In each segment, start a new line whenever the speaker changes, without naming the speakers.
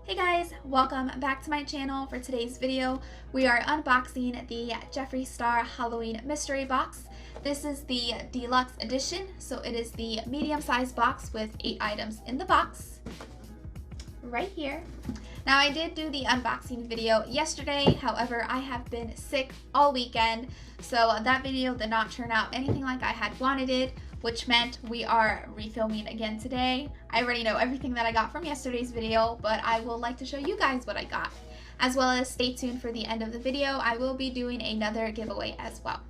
Hey guys, welcome back to my channel. For today's video, we are unboxing the Jeffree Star Halloween mystery box. This is the deluxe edition, so it is the medium-sized box with 8 items in the box, right here. Now, I did do the unboxing video yesterday, however, I have been sick all weekend, so that video did not turn out anything like I had wanted it, which meant we are refilming again today. I already know everything that I got from yesterday's video, but I will like to show you guys what I got. As well as stay tuned for the end of the video, I will be doing another giveaway as well.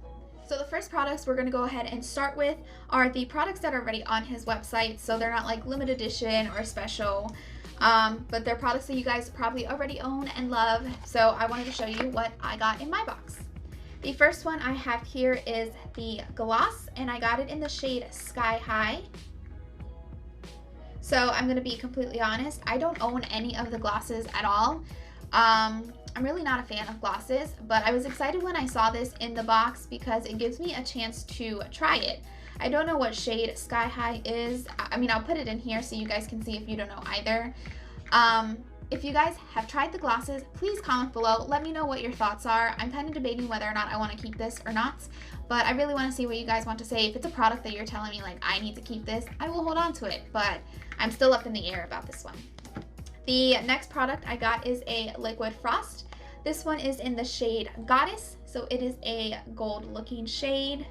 So the first products we're gonna go ahead and start with are the products that are already on his website, so they're not like limited edition or special, but they're products that you guys probably already own and love, so I wanted to show you what I got in my box. The first one I have here is the gloss, and I got it in the shade Sky High. So I'm going to be completely honest, I don't own any of the glosses at all. I'm really not a fan of glosses, but I was excited when I saw this in the box because it gives me a chance to try it. I don't know what shade Sky High is. I mean, I'll put it in here so you guys can see if you don't know either. If you guys have tried the glosses, please comment below. Let me know what your thoughts are. I'm kind of debating whether or not I want to keep this or not, but I really want to see what you guys want to say. If it's a product that you're telling me like I need to keep this, I will hold on to it, but I'm still up in the air about this one. The next product I got is a liquid frost. This one is in the shade Goddess, so it is a gold looking shade.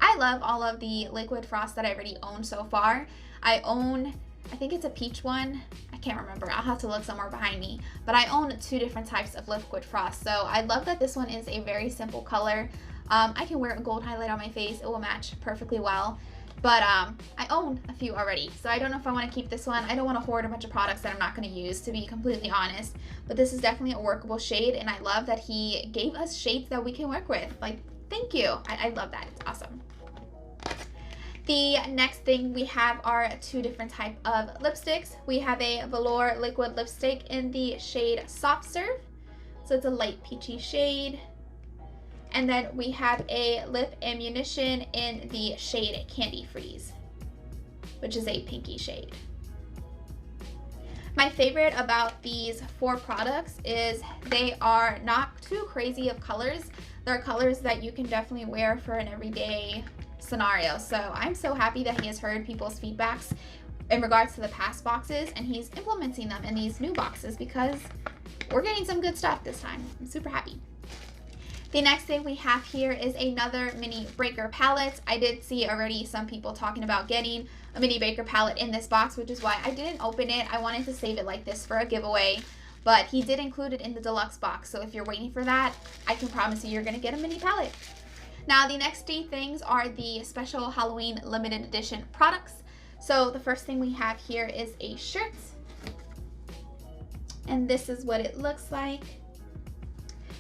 I love all of the liquid frost that I already own so far. I think it's a peach one. I can't remember. I'll have to look somewhere behind me. But I own 2 different types of liquid frost. So I love that this one is a very simple color. I can wear a gold highlight on my face. It will match perfectly well. But I own a few already. So I don't know if I want to keep this one. I don't want to hoard a bunch of products that I'm not going to use, to be completely honest. But this is definitely a workable shade. And I love that he gave us shades that we can work with. Like, thank you. I love that. It's awesome. The next thing we have are 2 different type of lipsticks. We have a velour liquid lipstick in the shade Soft Serve. So it's a light peachy shade. And then we have a lip ammunition in the shade Candy Freeze, which is a pinky shade. My favorite about these 4 products is they are not too crazy of colors. They're colors that you can definitely wear for an everyday scenario. So I'm so happy that he has heard people's feedbacks in regards to the past boxes and he's implementing them in these new boxes because we're getting some good stuff this time. I'm super happy. The next thing we have here is another mini breaker palette. I did see already some people talking about getting a mini breaker palette in this box, which is why I didn't open it. I wanted to save it like this for a giveaway, but he did include it in the deluxe box. So if you're waiting for that, I can promise you you're gonna get a mini palette. Now, the next 3 things are the special Halloween limited edition products. So the first thing we have here is a shirt. And this is what it looks like.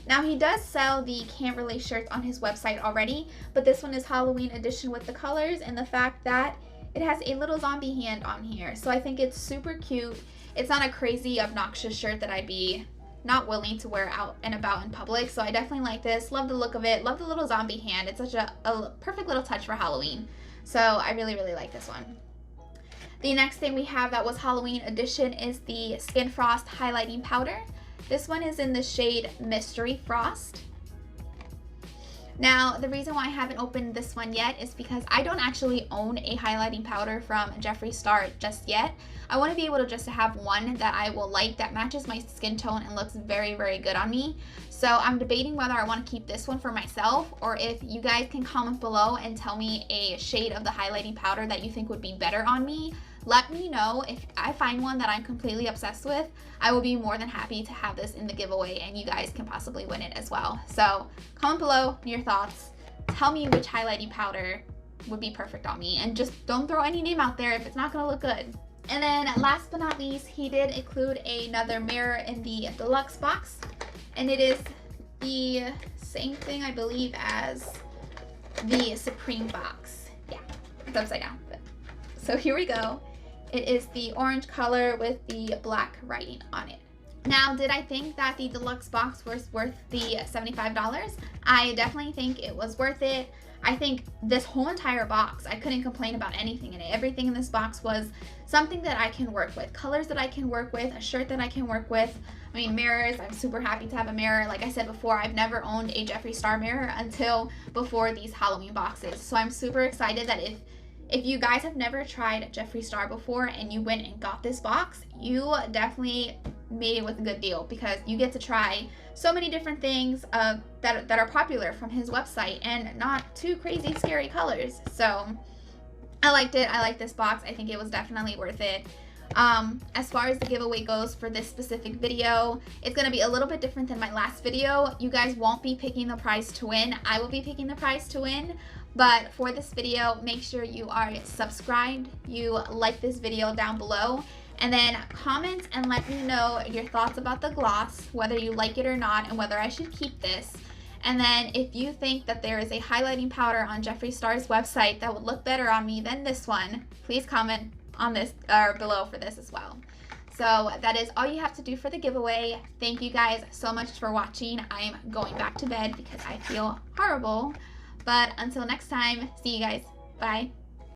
Now, he does sell the Can't Relate shirts on his website already, but this one is Halloween edition with the colors and the fact that it has a little zombie hand on here. So I think it's super cute. It's not a crazy, obnoxious shirt that I'd be not willing to wear out and about in public, so I definitely like this. Love the look of it. Love the little zombie hand. It's such a perfect little touch for Halloween. So I really, really like this one. The next thing we have that was Halloween edition is the Skin Frost highlighting powder. This one is in the shade Mystery Frost. Now, the reason why I haven't opened this one yet is because I don't actually own a highlighting powder from Jeffree Star just yet. I want to be able to just have one that I will like that matches my skin tone and looks very, very good on me. So I'm debating whether I want to keep this one for myself or if you guys can comment below and tell me a shade of the highlighting powder that you think would be better on me. Let me know. If I find one that I'm completely obsessed with, I will be more than happy to have this in the giveaway and you guys can possibly win it as well. So comment below your thoughts. Tell me which highlighting powder would be perfect on me and just don't throw any name out there if it's not gonna look good. And then last but not least, he did include another mirror in the deluxe box, and it is the same thing I believe as the Supreme box. Yeah, it's upside down. So here we go. It is the orange color with the black writing on it. Now, did I think that the deluxe box was worth the $75? I definitely think it was worth it. I think this whole entire box, I couldn't complain about anything in it. Everything in this box was something that I can work with, colors that I can work with, a shirt that I can work with. I mean, mirrors, I'm super happy to have a mirror. Like I said before, I've never owned a Jeffree Star mirror until before these Halloween boxes. So I'm super excited that if you guys have never tried Jeffree Star before and you went and got this box, you definitely made it with a good deal, because you get to try so many different things that are popular from his website, and not too crazy scary colors. So I liked it. I like this box. I think it was definitely worth it. As far as the giveaway goes for this specific video, it's going to be a little bit different than my last video. You guys won't be picking the prize to win. I will be picking the prize to win. But for this video, make sure you are subscribed, you like this video down below, and then comment and let me know your thoughts about the gloss, whether you like it or not, and whether I should keep this. And then if you think that there is a highlighting powder on Jeffree Star's website that would look better on me than this one, please comment on this or below for this as well. So that is all you have to do for the giveaway. Thank you guys so much for watching. I'm going back to bed because I feel horrible. But until next time, see you guys. Bye.